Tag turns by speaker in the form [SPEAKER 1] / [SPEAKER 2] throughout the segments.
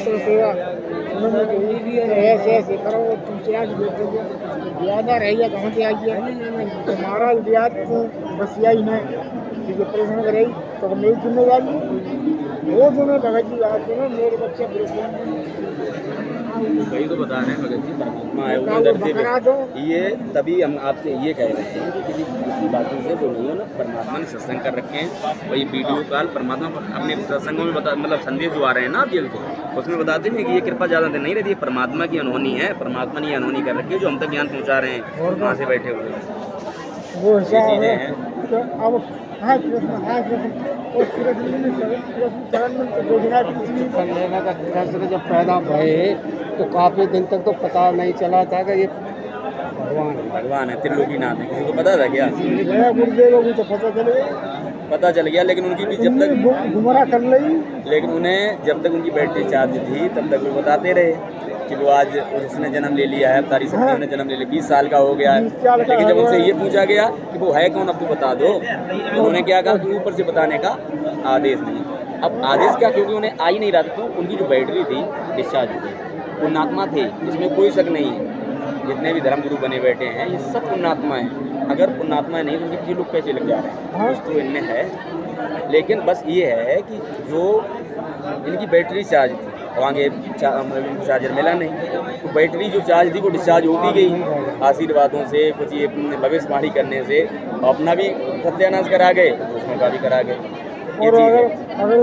[SPEAKER 1] तो रुपया उन्होंने कही ऐसे ऐसे करो तुम क्या ब्याज आ रही है कहाँ से आई है तो महाराज ब्याज तो बस यही नहीं ठीक है परेशान करेगी तो मेरी जिम्मेदारी है वो जो भगत जी आते हैं मेरे बच्चे
[SPEAKER 2] वही तो बता रहे हैं भगत जी, परमात्मा है वो धरती पे। ये तभी हम आपसे ये कह रहे हैं कि किसी बातों से वो नहीं हो ना, परमात्मा ने सत्संग कर रखे हैं। वही वीडियो कॉल परमात्मा अपने सत्संगों में बता, मतलब संदेश जो आ रहे हैं ना जेल से, उसमें बताते हैं कि ये कृपा ज़्यादा दिन नहीं रहती है, परमात्मा की अनहोनी है। परमात्मा ने अनहोनी कर रखी है जो हम तक ज्ञान पहुँचा रहे हैं वहाँ से बैठे हुए।
[SPEAKER 1] वो
[SPEAKER 2] ये चीज़ें हैं।
[SPEAKER 1] अब हाँ कृष्ण जब पैदा भये तो काफ़ी दिन तक तो पता नहीं चला था कि ये
[SPEAKER 2] भगवान है, त्रिलोकीनाथ है। किसी को पता था क्या?
[SPEAKER 1] गुरुदेव को तो
[SPEAKER 2] पता चल गया, लेकिन उनकी भी जब तक
[SPEAKER 1] गुमराह कर ली,
[SPEAKER 2] लेकिन उन्हें जब तक उनकी बैटरी चार्ज थी तब तक वो बताते रहे कि वो आज उसने जन्म ले लिया है, अवतारी शक्ति ने जन्म ले लिया, 20 साल का हो गया है। लेकिन जब उनसे ये पूछा गया कि वो है कौन, अब तो बता दो, तो उन्होंने क्या कहा कि ऊपर से बताने का आदेश नहीं। अब आदेश क्या, क्योंकि उन्हें आ ही नहीं रहा था, तो उनकी जो बैटरी थी डिस्चार्ज हो गई। पुण्यात्मा थे, इसमें कोई शक नहीं है। जितने भी धर्मगुरु बने बैठे हैं ये सब पुण्यात्मा हैं। अगर पुण्यात्मा नहीं तो उनके पीछे लोग कैसे लग जा रहे हैं? कुछ तो इनमें है। लेकिन बस ये है कि जो इनकी बैटरी चार्ज थी और आगे चार्जर मिला नहीं, तो बैटरी जो चार्ज थी वो डिस्चार्ज होती गई आशीर्वादों से, कुछ ये भविष्यवाणी करने से अपना भी सत्यानाश करा गए, दूसरों का भी करा गए।
[SPEAKER 1] और अगर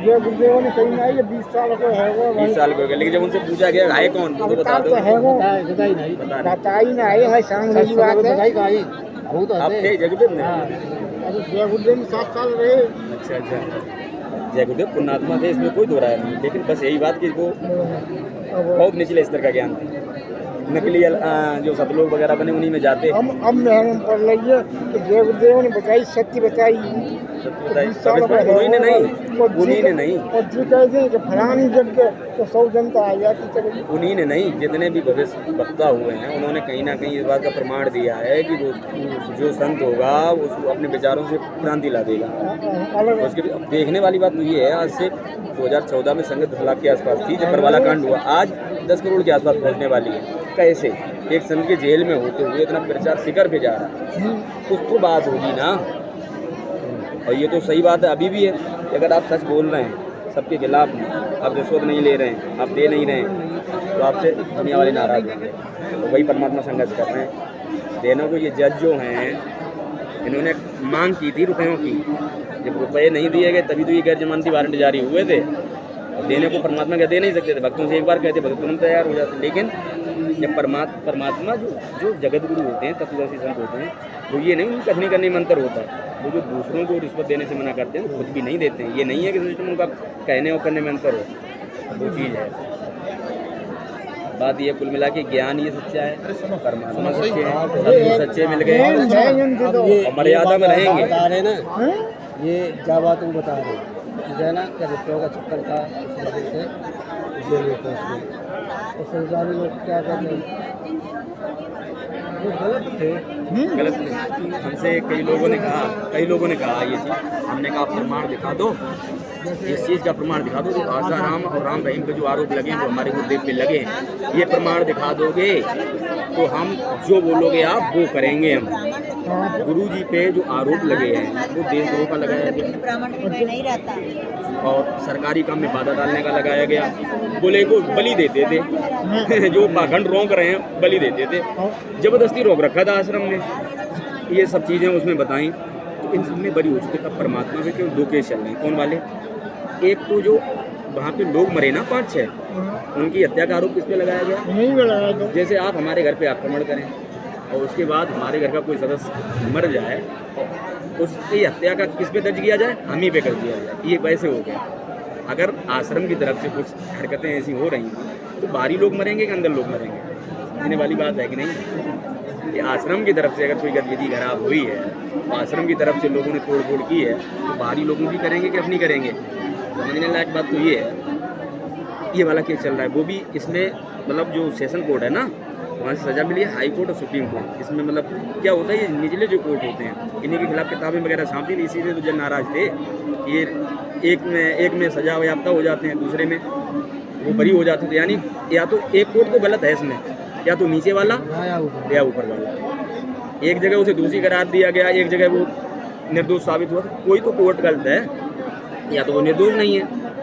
[SPEAKER 1] ये गुरुदेव ने कहीं नहीं ये 20 साल को है वो
[SPEAKER 2] 20 साल हो गए, लेकिन जब उनसे पूछा गया है कौन तो बता दो,
[SPEAKER 1] है वो बता ही नहीं है। शाम की बात है, वो तो
[SPEAKER 2] आप थे जगदेव में?
[SPEAKER 1] जय गुरुदेव में 7 साल रहे।
[SPEAKER 2] अच्छा जय गुरुदेव पुण्यात्मा थे, इसमें कोई दो राय नहीं। लेकिन बस यही बात कि वो बहुत निचले स्तर का ज्ञान था। नकली जो सतलोक वगैरह बने उन्हीं में जाते।
[SPEAKER 1] अब मेहनत पड़ रही है कि जय गुरुदेव ने बताई, सत्य बताई,
[SPEAKER 2] उन्हीं ने नहीं
[SPEAKER 1] और जो कहते हैं कि फलानी जगह तो 100 जनता आ जाती चलेगी।
[SPEAKER 2] उन्हीं ने नहीं, जितने भी भविष्य वक्ता हुए हैं उन्होंने कहीं ना कहीं इस बात का प्रमाण दिया है कि वो जो संत होगा उसको अपने विचारों से क्रांति ला देगा। उसके देखने वाली बात तो ये है, आज से 2014 में संगत 10 लाख के आसपास थी जब बरवाला कांड हुआ, आज 10 करोड़ के आसपास पहुँचने वाली है। कैसे एक संत के जेल में होते हुए इतना प्रचार शिखर पे जा रहा है, कुछ तो बात होगी ना। और ये तो सही बात है अभी भी है कि अगर आप सच बोल रहे हैं सबके खिलाफ में, आप रिश्वत नहीं ले रहे हैं, आप दे नहीं रहे हैं, तो आपसे दुनिया वाले नाराज होंगे। तो वही परमात्मा संघर्ष कर रहे हैं। देना को ये जज जो हैं इन्होंने मांग की थी रुपयों की, जब रुपये नहीं दिए गए तभी तो ये गैर जमानती वारंट जारी हुए थे। और देने को परमात्मा क्या दे नहीं सकते थे, भक्तों से एक बार कहते भक्त तुरंत तैयार हो जाते। लेकिन जब परमात्मा जो जगत गुरु होते हैं, तत्वदर्शी संत होते हैं, वो ये नहीं उनकी कथनी करने मंत्र होता है। वो जो दूसरों को रिश्वत देने से मना करते हैं खुद भी नहीं देते हैं। ये नहीं है कि सिस्टम उनका कहने और करने में अंतर हो, वो चीज़ है। बात ये कुल मिला के ज्ञान ये सच्चा है, परमात्मा सच्चे हैं, सभी सच्चे मिल गए और मर्यादा में रहेंगे।
[SPEAKER 1] बता रहे ना ये क्या बात वो बता रहे जो है ना क्या रुपयों का चक्कर था, इस वजह से जेल में पहुँच गए। तो संसारी लोग क्या कहते हैं वो गलत थे।
[SPEAKER 2] गलत नहीं, हमसे कई लोगों ने कहा ये चीज़, हमने कहा प्रमाण दिखा दो, इस चीज़ का प्रमाण दिखा दो। जो आसाराम और राम रहीम पे जो आरोप लगे हैं वो हमारे गुरुदेव पे लगे हैं, ये प्रमाण दिखा दोगे तो हम जो बोलोगे आप वो करेंगे। हम गुरु जी पे जो आरोप लगे हैं वो देशद्रोह का लगाया गया और सरकारी काम में बाधा डालने का लगाया गया। बोले को बलि देते थे जो पाखंड रोक रहे हैं बलि देते थे, जबरदस्ती रोक रखा था आश्रम में। ये सब चीज़ें उसमें बताई तो इन सब में बरी हो चुकी। तब परमात्मा पे क्यों 2 केस चल रहे हैं? कौन वाले? एक तो जो वहाँ पे लोग मरे ना 5-6, उनकी हत्या का आरोप किस पे लगाया गया? जैसे आप हमारे घर पे आक्रमण करें और उसके बाद हमारे घर का कोई सदस्य मर जाए और उसकी हत्या का किस पे दर्ज किया जाए? हम ही पे कर दिया जाए। ये वैसे हो गया। अगर आश्रम की तरफ से कुछ हरकतें ऐसी हो रही हैं तो बाहरी लोग मरेंगे कि अंदर लोग मरेंगे? समझने वाली बात है कि नहीं? ये आश्रम की तरफ से अगर कोई गतिविधि खराब हुई है तो आश्रम की तरफ से लोगों ने तोड़-फोड़ की है तो बाहरी लोगों की करेंगे कि अपनी करेंगे? समझने लायक बात तो ये है। ये वाला केस चल रहा है, वो भी इसमें मतलब जो सेशन कोर्ट है ना वहाँ से सज़ा मिली है, हाई कोर्ट और सुप्रीम कोर्ट। इसमें मतलब क्या होता है, ये निचले जो कोर्ट होते हैं इन्हीं के खिलाफ किताबें वगैरह छापती थी, इसीलिए तो जन नाराज थे। ये एक में सज़ा याफ्ता हो जाते हैं, दूसरे में वो बरी हो जाते थे। यानी या तो एक कोर्ट तो गलत है इसमें, या तो नीचे वाला या ऊपर वाला। एक जगह उसे दोषी करार दिया गया, एक जगह वो निर्दोष साबित हुआ, तो कोई तो कोर्ट गलत है, या तो वो निर्दोष नहीं है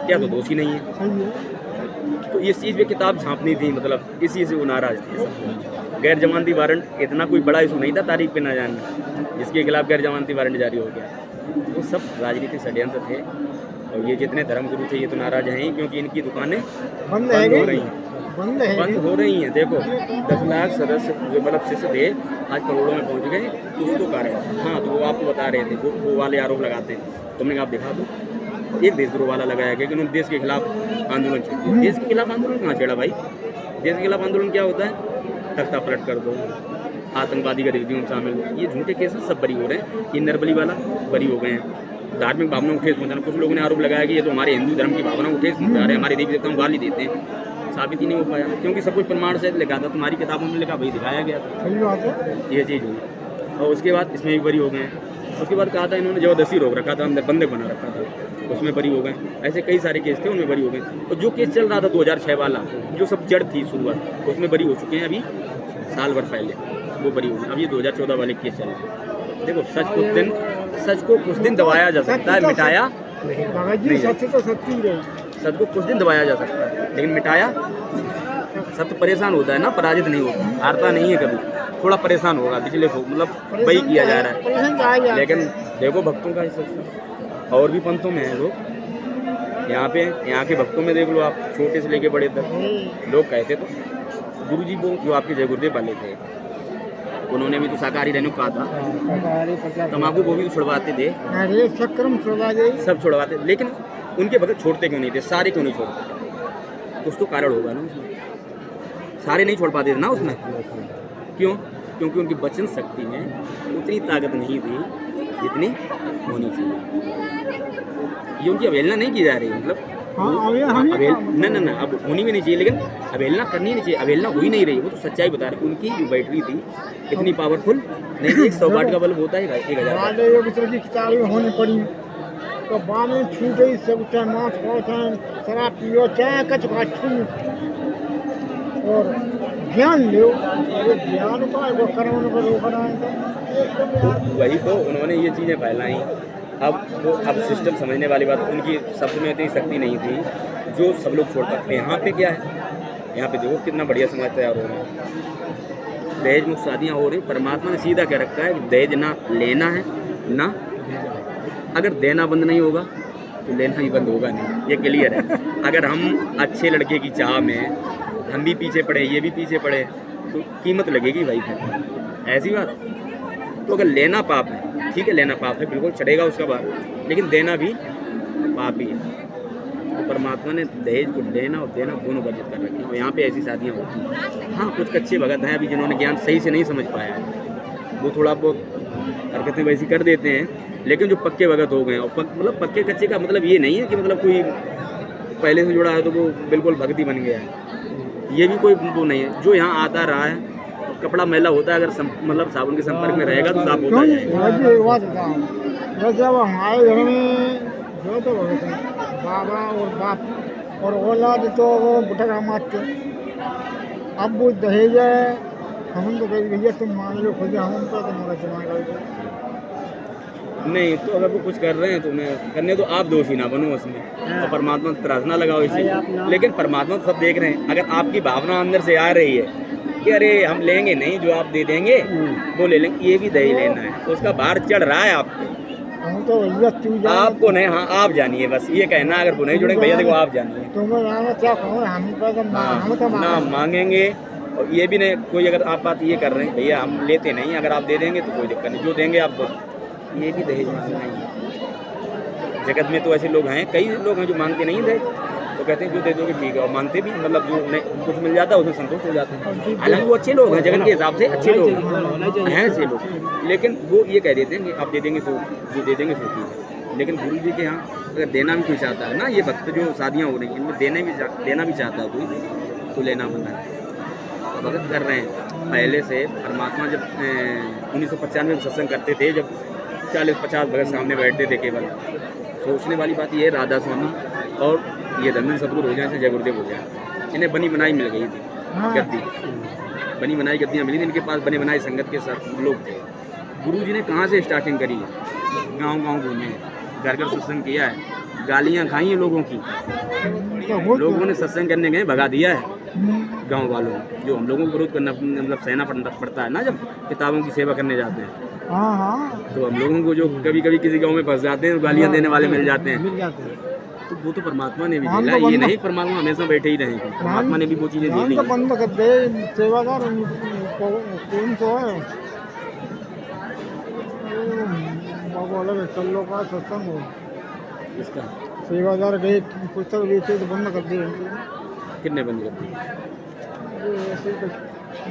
[SPEAKER 2] या तो दोषी नहीं है। तो इस चीज़ पे किताब छापनी थी, मतलब इसी से वो नाराज थे। गैर जमानती वारंट इतना कोई बड़ा इशू नहीं था तारीख पे ना जानना, जिसके खिलाफ गैर जमानती वारंट जारी हो गया। वो सब राजनीतिक षड्यंत्र थे। और ये जितने धर्मगुरु थे ये तो नाराज हैं ही, क्योंकि इनकी दुकानें
[SPEAKER 1] बंद
[SPEAKER 2] बंद हो रही हैं,
[SPEAKER 1] बंद
[SPEAKER 2] बंद हो रही हैं। देखो 10 लाख सदस्य जो मतलब शिष्य थे आज करोड़ों में पहुंच गए, कुछ तो कारण है। हाँ, तो वो आपको बता रहे थे, वो वाले आरोप लगाते हैं, तुमने कहा आप दिखा दो। एक देशद्रोह वाला लगाया गया कि उन्होंने देश के खिलाफ आंदोलन छेड़ा। देश के खिलाफ आंदोलन कहाँ छेड़ा भाई? देश के खिलाफ आंदोलन क्या होता है? तख्ता पलट कर दो, आतंकवादी गतिविधियों में शामिल हो, ये झूठे केसेस सब बरी हो रहे हैं। ये नरबली वाला बरी हो गए हैं। धार्मिक भावनाओं को ठेस पहुंचाना, कुछ लोगों ने आरोप लगाया कि ये तो हमारे हिंदू धर्म की भावनाओं को ठेस पहुंचा रहे हैं, हमारे देवी देवताओं को गाली देते हैं। साबित ही नहीं हो पाया, क्योंकि सब कुछ प्रमाण से लिखा था, तुम्हारी किताबों में लिखा, भाई दिखाया गया था।
[SPEAKER 1] सही बात है।
[SPEAKER 2] ये चीज़ हुई। और उसके बाद इसमें भी बरी हो गए। उसके बाद कहा था इन्होंने जबरदस्ती रोक रखा था, अंदर बंधक बना रखा था, उसमें बरी हो गए। ऐसे कई सारे केस थे, उनमें बरी हो गए। और जो केस चल रहा था 2006 वाला, जो सब जड़ थी शुरुआत, उसमें बरी हो चुके हैं अभी साल भर पहले, वो बरी हो गई। अब ये 2014 वाले केस चल रहे हैं। देखो सच को कुछ दिन दबाया जा सकता है, मिटाया
[SPEAKER 1] जी, सत्य तो सत्य ही रहे।
[SPEAKER 2] सच को कुछ दिन दबाया जा सकता है, लेकिन मिटाया सत्य परेशान होता है ना, पराजित नहीं होता, हारता नहीं है कभी, थोड़ा परेशान होगा, पिछले मतलब वही किया जा रहा है। लेकिन देखो भक्तों का हिस्सा और भी पंथों में है लोग, यहाँ के भक्तों में देख लो आप, छोटे से लेके बड़े तक लोग कहते तो गुरु जी वो जो आपके जय गुरुदेव वाले थे, उन्होंने भी तो शाकाहारी रहने को कहा था, तम्बाकू वो भी तो छुड़वाते थे, सब छुड़वाते, लेकिन उनके भगत छोड़ते क्यों नहीं थे? सारे क्यों नहीं छोड़ते थे? कुछ तो कारण होगा ना उसमें, सारे नहीं छोड़ पाते थे ना उसमें। क्यों? क्योंकि उनकी वचन शक्ति में उतनी ताकत नहीं थी जितनी होनी चाहिए। ये उनकी अवहेलना नहीं की जा रही, मतलब ना अब होनी भी नहीं चाहिए, लेकिन अवहेलना करनी नहीं चाहिए। अवहेलना हो ही नहीं रही, वो तो सच्चाई बता रही। उनकी जो बैटरी थी इतनी पावरफुल नहीं थी। 100 वाट का बल्ब होता है 1000
[SPEAKER 1] की किताबें होनी पड़ी तो बाद में छूट गई सब, चाहे मांस खाओ, चाहे शराब पियो, चाहे कच छूट, और ज्ञान लो। अरे ज्ञान का वो कर्म को बनाएंगे,
[SPEAKER 2] वही तो उन्होंने ये चीज़ें फैलाई। अब सिस्टम समझने वाली बात, उनकी शब्द में इतनी शक्ति नहीं थी जो सब लोग छोड़ पाते। यहाँ पे क्या है, यहाँ पे देखो कितना बढ़िया समाज तैयार हो रहा है, दहेज मुक्त शादियाँ हो रही। परमात्मा ने सीधा क्या रखा है कि दहेज ना लेना है ना, अगर देना बंद नहीं होगा तो लेना ही बंद होगा नहीं, ये क्लियर है। अगर हम अच्छे लड़के की चाह में हम भी पीछे पड़े, ये भी पीछे पड़े, तो कीमत लगेगी भाई, फिर ऐसी बात। तो अगर लेना पाप है, ठीक है, लेना पाप है, बिल्कुल चढ़ेगा उसका बात, लेकिन देना भी पाप ही है। तो परमात्मा ने दहेज को लेना और देना दोनों वर्जित कर रखी है। यहाँ पे ऐसी शादियाँ होती हैं। हाँ, कुछ कच्चे भगत हैं अभी जिन्होंने ज्ञान सही से नहीं समझ पाया है, वो थोड़ा बहुत हरकतें वैसी कर देते हैं, लेकिन जो पक्के भगत हो गए, और मतलब पक्के कच्चे का मतलब ये नहीं है कि मतलब कोई पहले से जुड़ा है तो वो बिल्कुल भक्ति बन गया है, ये भी कोई वो नहीं है। जो यहाँ आता रहा है, कपड़ा मैला होता है, अगर मतलब साबुन के संपर्क में रहेगा तो साफ होता जाएगा।
[SPEAKER 1] जैसे अब हमारे घर में जो तो बाबा और बाप और औलाद तो वो बुटका मारते, अब वो दहेज है, हम तो कह भैया तुम मान लो खुद, हम तो तुम्हारा जमा
[SPEAKER 2] नहीं, तो अगर वो कुछ कर रहे हैं तो उन्हें करने दो, आप दोषी ना बनो उसमें, तो परमात्मा त्रास ना लगाओ इसे। लेकिन परमात्मा तो सब देख रहे हैं। अगर आपकी भावना अंदर से आ रही है कि अरे हम लेंगे नहीं, जो आप दे देंगे वो ले लेंगे, ये भी दही लेना है, तो उसका भार चढ़ रहा है आपको,
[SPEAKER 1] तो
[SPEAKER 2] आपको नहीं। हाँ, आप जानिए, बस ये कहना। अगर वो नहीं जुड़ेंगे भैया देखो आप जानिए, ना मांगेंगे। और ये भी नहीं कोई, अगर आप बात ये कर रहे हैं भैया हम लेते नहीं, अगर आप दे देंगे तो कोई दिक्कत नहीं, जो देंगे आप, ये भी दहेज मांगना है। जगत में तो ऐसे लोग हैं, कई लोग हैं जो मांगते नहीं दहेज, तो कहते हैं जो दे दोगे ठीक है, और मांगते भी, मतलब जो नहीं कुछ मिल जाता है उसमें संतुष्ट हो जाते हैं। हालांकि वो अच्छे लोग हैं, जगत के हिसाब से अच्छे लोग हैं ऐसे लोग, लेकिन वो ये कह देते हैं कि आप दे देंगे तो जो दे देंगे तो ठीक है। लेकिन गुरु जी के यहाँ अगर देना भी कोई चाहता है ना, ये भक्त जो शादियाँ हो रही हैं इनमें देना भी चाहता है कोई, तो लेना मना है। भगत कर रहे हैं पहले से। परमात्मा जब 1995 में सत्संग करते थे, जब 40-50 भगत सामने बैठते थे केवल, सोचने वाली बात ये है, राधा स्वामी और ये धन सदगुरु हो जाए, जय गुरुदेव हो जाए। इन्हें बनी बनाई मिल गई थी
[SPEAKER 1] हाँ।
[SPEAKER 2] गद्दी, बनी बनाई गद्दियाँ मिली थी इनके पास, बने बनाए संगत के साथ लोग थे। गुरु जी ने कहाँ से स्टार्टिंग करी है, गांव-गांव घूमे, घर घर सत्संग किया है, गालियाँ खाई हैं लोगों की, लोगों ने सत्संग करने गए भगा दिया है गांव वालों ने। जो हम लोगों को विरोध करना मतलब सहना पड़ता है ना, जब किताबों की सेवा करने जाते हैं,
[SPEAKER 1] हाँ हाँ
[SPEAKER 2] तो हम लोगों को जो कभी कभी किसी गांव में फंस जाते हैं, गालियाँ देने वाले मिल जाते हैं,
[SPEAKER 1] मिल जाते हैं।
[SPEAKER 2] तो वो तो परमात्मा ने भी
[SPEAKER 1] हम
[SPEAKER 2] दिया,
[SPEAKER 1] तो
[SPEAKER 2] ये
[SPEAKER 1] बंदा-
[SPEAKER 2] नहीं परमात्मा हमेशा बैठे ही रहेंगे, परमात्मा ने भी वो चीज़ें दी
[SPEAKER 1] हम तो
[SPEAKER 2] थी।
[SPEAKER 1] बंद कर दे सेवादार कौन तो है बाबा अलग चलो का सत्संग हो,
[SPEAKER 2] इसका
[SPEAKER 1] सेवादार गए पुस्तक बेचे तो बंद कर दे।
[SPEAKER 2] कितने बंद कर दिए?
[SPEAKER 1] ये ऐसे कुछ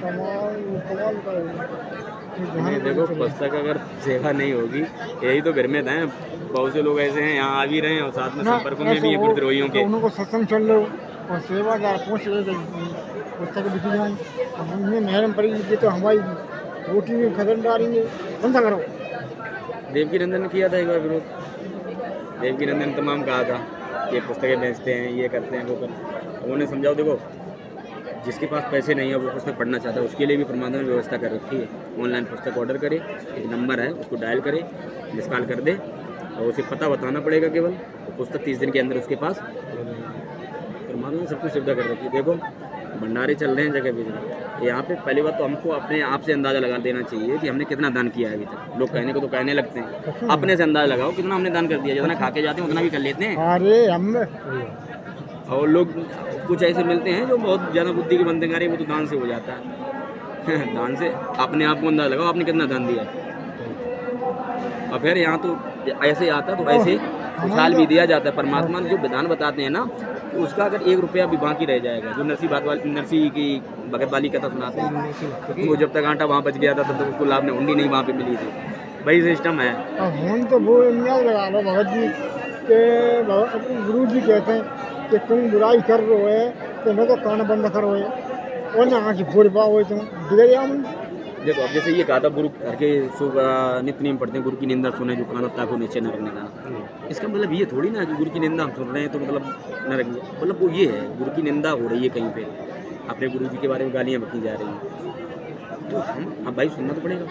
[SPEAKER 1] कमाल का
[SPEAKER 2] नहीं, देखो पुस्तक अगर सेवा नहीं होगी, यही तो भ्रमित हैं बहुत से लोग ऐसे हैं, यहाँ आ भी रहे हैं और साथ में संपर्क में भी हैं विद्रोहियों के।
[SPEAKER 1] उनको सत्संग चल लो और सेवादार पहुँच गए पुस्तक बिकी जाए, उनमें महरम पड़ी ये तो हमारी रोटी में खदन डालेंगे, बंद करो।
[SPEAKER 2] देवकी नंदन ने किया था एक बार विरोध, देवकी नंदन ने तमाम कहा था ये पुस्तकें बेचते हैं, ये करते हैं, वो करते हैं। उन्होंने समझाओ, देखो जिसके पास पैसे नहीं है वो पुस्तक पढ़ना चाहता है, उसके लिए भी परमात्मा ने व्यवस्था कर रखी है। ऑनलाइन पुस्तक ऑर्डर करे, एक नंबर है उसको डायल करे, मिस कॉल कर दे और उसे पता बताना पड़ेगा केवल, तो पुस्तक 30 दिन के अंदर उसके पास। परमात्मा ने सब कुछ सुविधा कर रखी है। देखो भंडारे चल रहे हैं जगह पे, यहाँ पे पहली बात तो हमको अपने आप से अंदाज़ा लगा देना चाहिए कि हमने कितना दान किया है अभी तक। लोग कहने को तो कहने लगते हैं, अपने से अंदाज़ा लगाओ कितना हमने दान कर दिया, जितना खा के जाते हैं उतना भी कर लेते हैं।
[SPEAKER 1] अरे हम
[SPEAKER 2] और लोग कुछ ऐसे मिलते हैं जो बहुत ज़्यादा बुद्धि के बनते हैं, वो तो दान से हो जाता है। दान से अपने आप को अंदाज़ा लगाओ आपने कितना दान दिया। और फिर यहाँ तो ऐसे आता तो ऐसे उछाल भी दिया जाता है। परमात्मा ने जो विधान बताते हैं ना, तो उसका अगर 1 रुपया भी बाकी रह जाएगा, जो नरसी की भगत वाली कथा सुनाते हैं, क्योंकि वो जब तक आटा वहाँ बच गया था तब तक उसको लाभ ने हुंडी नहीं वहाँ पे मिली थी। वही सिस्टम है।
[SPEAKER 1] हम तो वो अन्याय लगा लो भगत जी के, गुरु जी कहते हैं कि तुम बुराई कर रहे हो तो न तो कान बंद करो है और ना आँख फोड़ पाओ तुम बिगड़ जाओ।
[SPEAKER 2] देखो अब जैसे ये कहा था गुरु घर के सुबह नित्य नियम पढ़ते हैं, गुरु की निंदा सुने जो कान ताको नीचे न रखने का। इसका मतलब ये थोड़ी ना कि गुरु की निंदा हम सुन रहे हैं तो मतलब न रखिए, मतलब वो ये है गुरु की निंदा हो रही है कहीं पे, अपने गुरु जी के बारे में गालियाँ बकी जा रही हैं, तो हम अब भाई सुनना तो पड़ेगा।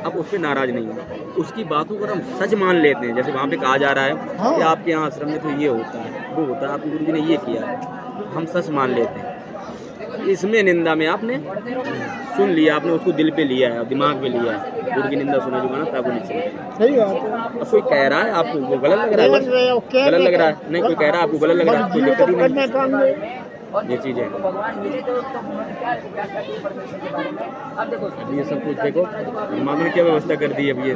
[SPEAKER 2] अब उस पर नाराज नहीं होगा, उसकी बातों को हम सच मान लेते हैं। जैसे वहाँ पे कहा जा रहा है कि आपके यहाँ आश्रम में तो ये होता है वो होता है, आपके गुरु जी ने ये किया है, हम सच मान लेते हैं। इसमें निंदा में आपने सुन लिया, आपने उसको दिल पे लिया है, दिमाग पे लिया है, गुरु की निंदा सुना जो गाना ताको नीचे।
[SPEAKER 1] सही बात है।
[SPEAKER 2] अब कोई कह रहा है आपको वो गलत लग रहा है, गलत लग रहा है नहीं, कोई कह रहा है आपको गलत लग रहा है, कोई दिक्कत ही नहीं। ये चीज़ है, अब ये सब कुछ देखो परमात्मा ने क्या व्यवस्था कर दी है अब ये।